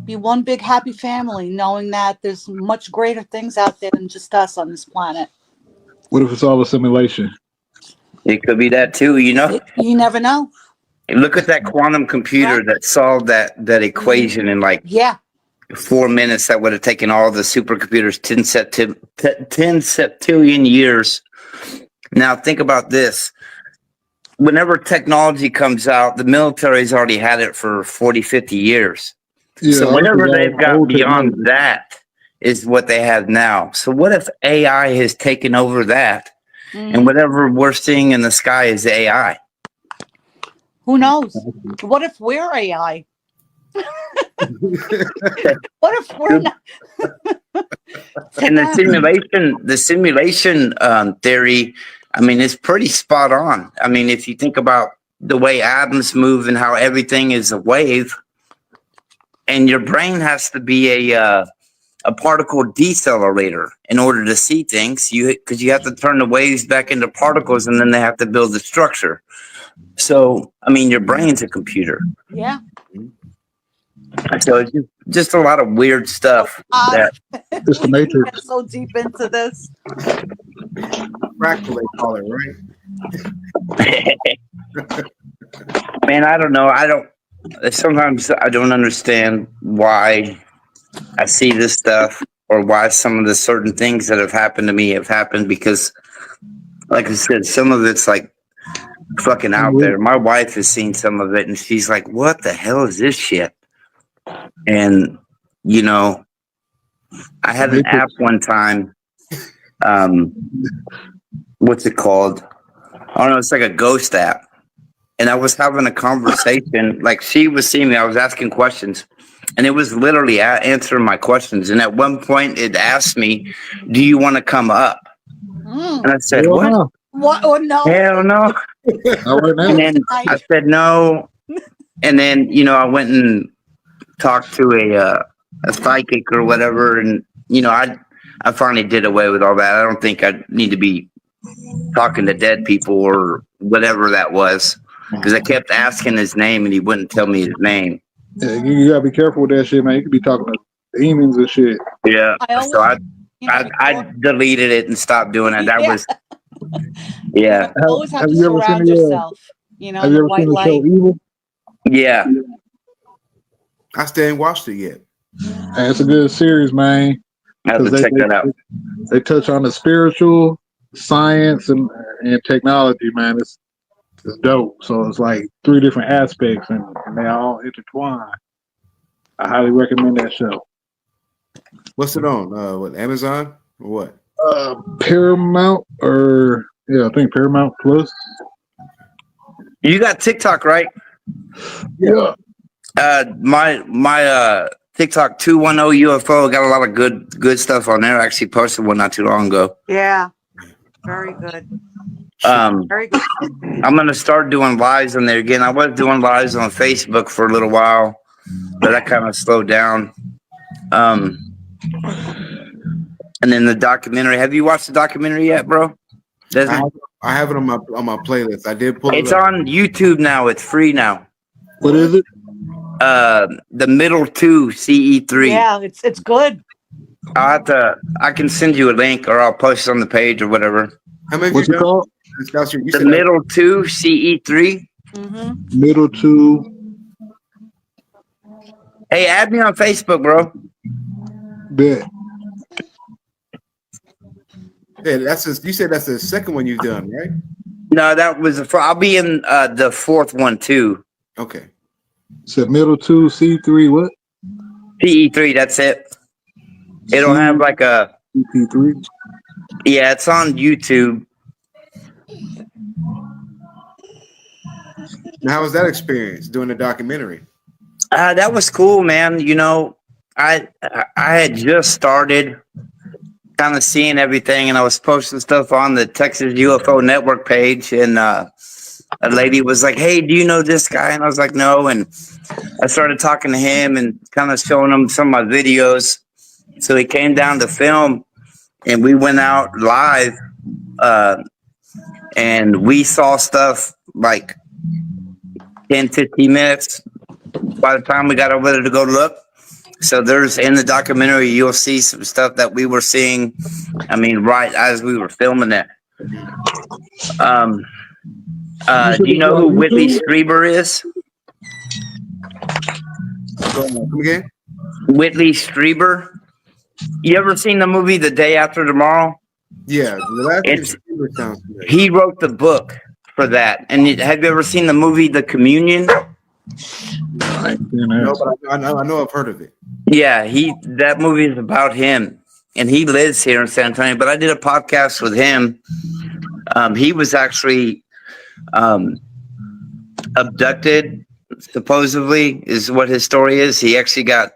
be one big happy family, knowing that there's much greater things out there than just us on this planet. What if it's all a simulation? It could be that too, you know. You never know. Look at that quantum computer Right. that solved that equation in like Yeah. 4 minutes. That would have taken all the supercomputers 10 septillion years. Now think about this. Whenever technology comes out, the military's already had it for 40, 50 years. Yeah, So whenever they've got old beyond technology. that is what they have now. So what if AI has taken over that? Mhm. And whatever we're seeing in the sky is AI. Who knows? What if we're AI? What if we're not? And the simulation theory, I mean, it's pretty spot on. I mean, if you think about the way atoms move and how everything is a wave, and your brain has to be a particle decelerator in order to see things, because you have to turn the waves back into particles, and then they have to build the structure. So, I mean, your brain's a computer. Yeah. So it's just a lot of weird stuff. That It's the Matrix. Get so deep into this. Fractal, they call it, right? Man, I don't know. Sometimes I don't understand why I see this stuff or why some of the certain things that have happened to me have happened, because, like I said, some of it's like fucking out there. My wife has seen some of it and she's like, what the hell is this shit? And, you know, I had an app one time. What's it called? I don't know. It's like a ghost app. And I was having a conversation, like she was seeing me. I was asking questions, and it was literally answering my questions. And at one point, it asked me, "Do you want to come up?" Mm. And I said, Hell "What? no. What? Oh no. Hell no!" Not right now. And then I said no. And then, you know, I went and talked to a psychic or whatever, and you know, I finally did away with all that. I don't think I need to be talking to dead people or whatever that was. Because I kept asking his name and he wouldn't tell me his name. Yeah, you gotta be careful with that shit, man. You could be talking to demons and shit. Yeah. So I before- deleted it and stopped doing it. That Yeah. was, yeah. You always have Have to you ever surround seen the, yourself. You know, Have the you ever white seen the light. show Evil? Yeah. I still ain't watched it yet. Man, it's a good series, man. I have to 'Cause check that out. They touch on the spiritual, science, and technology, man. It's dope. So it's like 3 different aspects, and they all intertwine. I highly recommend that show. What's it on? What, Amazon or what? Paramount, or yeah, I think Paramount Plus. You got TikTok, right? Yeah. My TikTok 210 UFO got a lot of good stuff on there. I actually posted one not too long ago. Yeah. Very good. Very good. I'm gonna start doing lives on there again. I was doing lives on Facebook for a little while, but that kind of slowed down. And then the documentary. Have you watched the documentary yet, bro? I have it on my playlist. I did pull It's it up. on YouTube now. It's free now. What is it? The middle 2 CE3. Yeah, it's good. I can send you a link, or I'll post it on the page or whatever. How many What's you it done? called? You The said middle 2 CE3. Mm-hmm. Middle 2. Hey, add me on Facebook, bro. Bet. Yeah, you said that's the second one you've done, right? No, that was I'll be in the 4th one too. Okay. Said middle 2 C3. What? CE3. That's it. It'll have like a CP3. yeah. It's on YouTube. Now, how was that experience doing the documentary? That was cool, man. You know, I had just started kind of seeing everything, and I was posting stuff on the Texas UFO Network page, and a lady was like, "Hey, do you know this guy?" And I was like, "No." And I started talking to him and kind of showing him some of my videos. So he came down to film, and we went out live, and we saw stuff like 10, 15 minutes by the time we got over there to go look. So there's in the documentary, you'll see some stuff that we were seeing. I mean, right as we were filming it. Do you know who Whitley Strieber is? Come again? Whitley Strieber. You ever seen the movie The Day After Tomorrow? Yeah, the last It's- name sounds familiar. He wrote the book for that. And have you ever seen the movie The Communion? No, but I know I've heard of it. Yeah, that movie is about him, and he lives here in San Antonio. But I did a podcast with him. He was actually abducted, supposedly, is what his story is. He actually got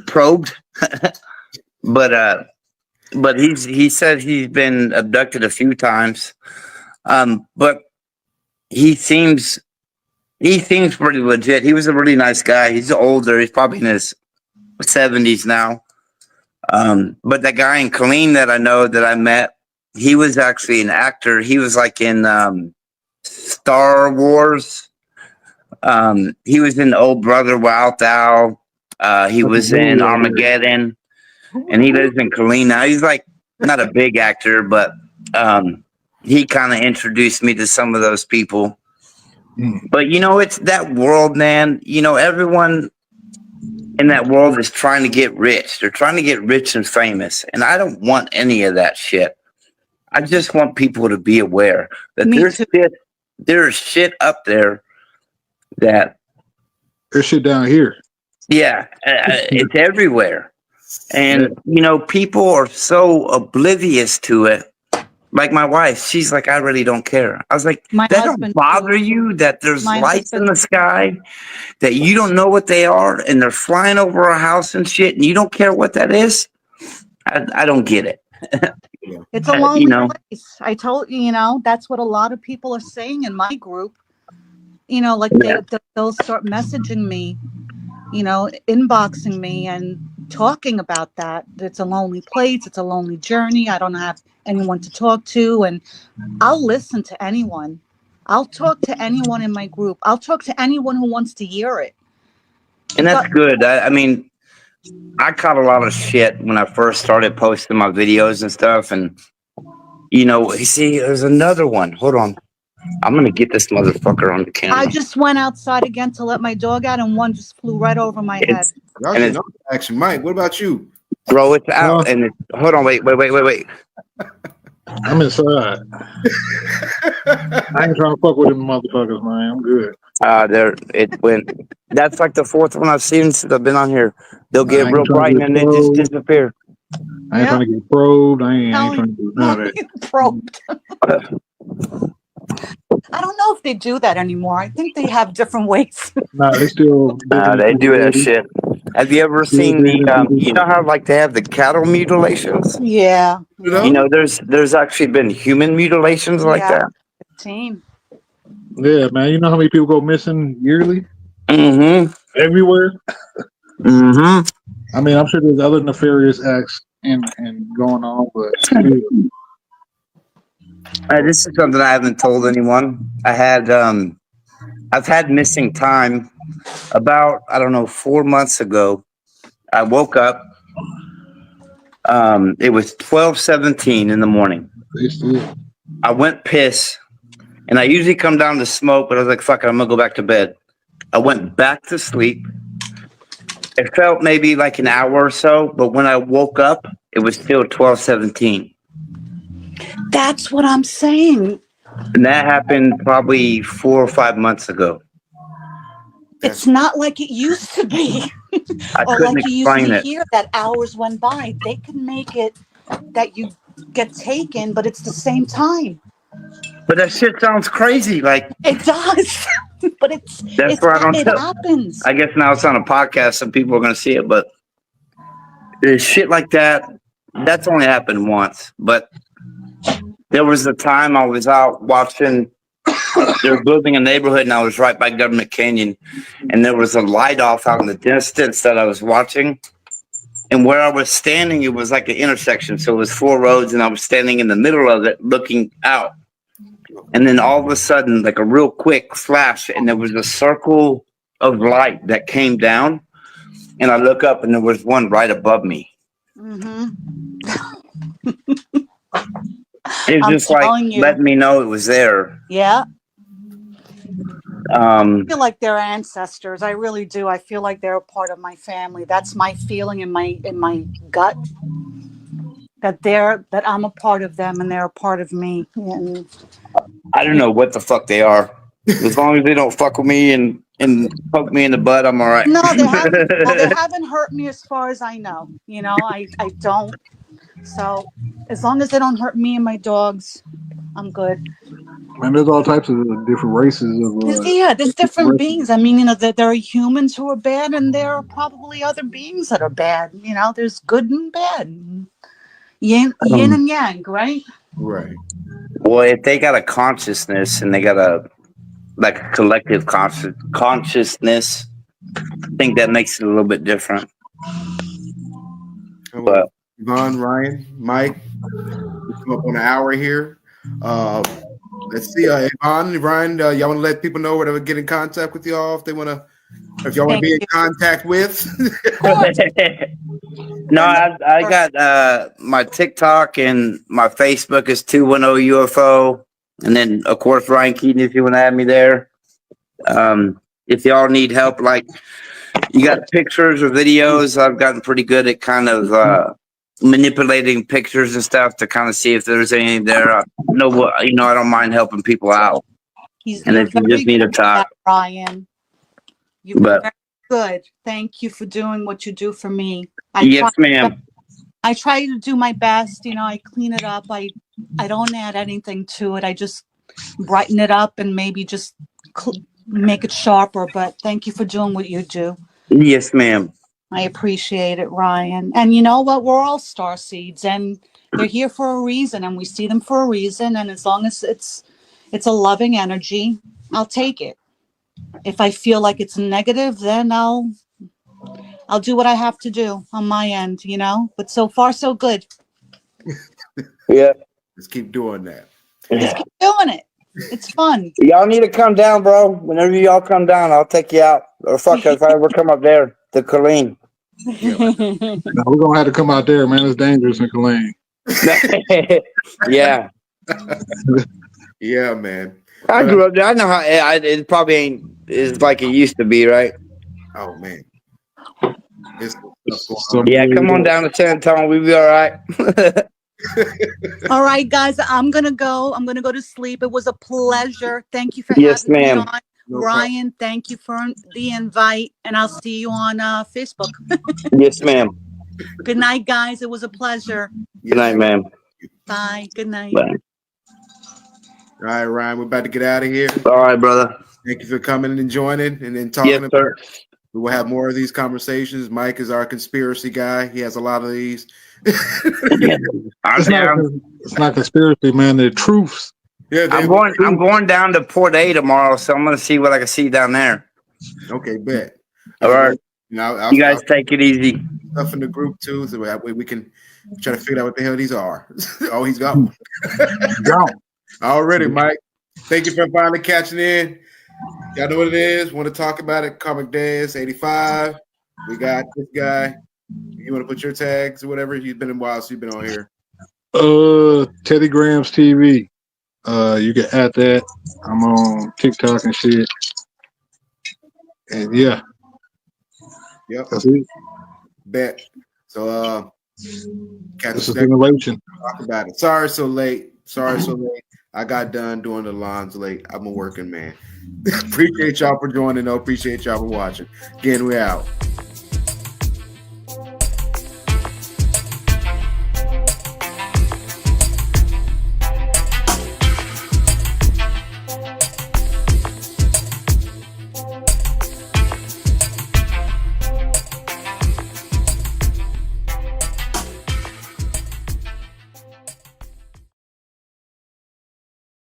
probed, but he said he's been abducted a few times. But he seems pretty legit. He was a really nice guy. He's older. He's probably in his 70s now. But that guy in Killeen that I know that I met, he was actually an actor. He was like in Star Wars. He was in Old Brother Wild Thou. He was in Armageddon, and he lives in Killeen now. He's like not a big actor, but he kind of introduced me to some of those people. But it's that world, man. Everyone in that world is trying to get rich. They're trying to get rich and famous, and I don't want any of that shit. I just want people to be aware that there's shit up there that There's shit down here. yeah, it's everywhere, and people are so oblivious to it. Like my wife, she's like, I really don't care. I was like, My that husband don't bother too. you that there's My lights in husband- the sky that you don't know what they are, and they're flying over our house and shit, and you don't care what that is? I don't get it. It's a lonely place. I told you, that's what a lot of people are saying in my group. Like they'll start messaging me, inboxing me and talking about that. It's a lonely place. It's a lonely journey. I don't have anyone to talk to. And I'll listen to anyone. I'll talk to anyone in my group. I'll talk to anyone who wants to hear it. And that's good. I mean, I caught a lot of shit when I first started posting my videos and stuff. And, see, there's another one. Hold on. I'm going to get this motherfucker on the camera. I just went outside again to let my dog out, and one just flew right over my head. Y'all should know action, Mike. What about you? Bro, it's out. And hold on. Wait. I'm inside. I ain't trying to fuck with them motherfuckers, man. I'm good. There it went. That's like the fourth one I've seen since I've been on here. They'll get real bright and then they just disappear. I ain't trying to get probed. I ain't trying to do none of that. Probed. I don't know if they do that anymore. I think they have different ways. Nah, they still. They do that shit. Have you ever seen the? You know how like they have the cattle mutilations? Yeah. There's actually been human mutilations like that. 15. Yeah, man. You know how many people go missing yearly? Mm-hmm. Everywhere. Mm-hmm. I mean, I'm sure there's other nefarious acts and going on, but this is something I haven't told anyone. I've had missing time about 4 months ago. I woke up. It was 12:17 in the morning. I went piss, and I usually come down to smoke, but I was like, fuck it, I'm gonna go back to bed. I went back to sleep. It felt maybe like an hour or so, but when I woke up, it was still 12:17. That's what I'm saying. And that happened probably 4 or 5 months ago. It's not like it used to be. I Or couldn't like you used explain to it. hear that hours went by. They can make it that you get taken, but it's the same time. But that shit sounds crazy. Like It does. But it happens. I guess now it's on a podcast, some people are going to see it, but there's shit like that. That's only happened once. But There was a time I was out watching. They were building a neighborhood, and I was right by Government Canyon, and there was a light off out in the distance that I was watching. And where I was standing, it was like an intersection, so it was 4 roads, and I was standing in the middle of it, looking out. And then all of a sudden, like a real quick flash, and there was a circle of light that came down, and I look up, and there was one right above me. It was I'm just like telling you. letting me know it was there. Yeah. Um, I feel like they're ancestors. I really do. I feel like they're a part of my family. That's my feeling in my gut. That I'm a part of them and they're a part of me. And I don't know what the fuck they are. As long as they don't fuck with me and poke me in the butt, I'm all right. no, they haven't. Well, they haven't hurt me as far as I know. You know, I don't. So as long as they don't hurt me and my dogs, I'm good. Man, there's all types of different races of. Yeah, there's different beings. I mean, you know, there are humans who are bad, and there are probably other beings that are bad. You know, there's good and bad, yin and yang, right? Right. Well, if they got a consciousness and they got a collective consciousness, I think that makes it a little bit different. But Yvonne, Ryan, Mike, we come up on an hour here. Let's see, Yvonne, Ryan, y'all want to let people know where to get in contact with y'all if they want to, if y'all want to be in contact with? No, I got my TikTok and my Facebook is 210 UFO, and then of course Ryan Keaton if you want to add me there. If y'all need help, like you got pictures or videos, I've gotten pretty good at kind of manipulating pictures and stuff to kind of see if there's anything there. I don't mind helping people out. And if you just need to talk, Ryan, you're very good. Thank you for doing what you do for me. Yes, ma'am. I try to do my best. You know, I clean it up. I don't add anything to it. I just brighten it up and maybe just make it sharper. But thank you for doing what you do. Yes, ma'am. I appreciate it, Ryan. And you know what? We're all star seeds, and they're here for a reason, and we see them for a reason. And as long as it's a loving energy, I'll take it. If I feel like it's negative, then I'll do what I have to do on my end, you know. But so far, so good. Yeah. Let's keep doing that. Just keep doing it. It's fun. Y'all need to come down, bro. Whenever y'all come down, I'll take you out. Or fuck, if I ever come up there to Colleen. No, we're gonna have to come out there, man. It's dangerous in Killeen. Yeah. Yeah, man. I grew up there. I know how it probably ain't is like it used to be, right? Oh man. Yeah, come on down to San Antonio. We'll be all right. All right, guys. I'm gonna go to sleep. It was a pleasure. Thank you for Yes, having me ma'am. on. Ryan, thank you for the invite, and I'll see you on Facebook. Yes, ma'am. Good night, guys. It was a pleasure. Good night, ma'am. Bye. Good night. Bye. All right, Ryan, we're about to get out of here. All right, brother. Thank you for coming and joining and then talking Yes, about sir. We will have more of these conversations. Mike is our conspiracy guy. He has a lot of these. I'm down. It's not conspiracy, man. They're truths. Yeah, I'm going down to Port A tomorrow, so I'm gonna see what I can see down there. Okay, bet. All right. I'll You guys take it easy. stuff in the group too, so that way we can try to figure out what the hell these are. Oh, he's got one. Gone. Already, Mike. Thank you for finally catching in. Y'all know what it is. Want to talk about it? Comic Dance 85. We got this guy. You want to put your tags or whatever? You've been in a while, so you've been on here. Teddy Grams TV. You can add that. I'm on TikTok and shit. And yeah. Yep. That's it. Bet. So catch This us is next innovation. talk about it. Sorry so late. I got done doing the lines late. I'm a working man. Appreciate y'all for joining though. Appreciate y'all for watching. Again, we out.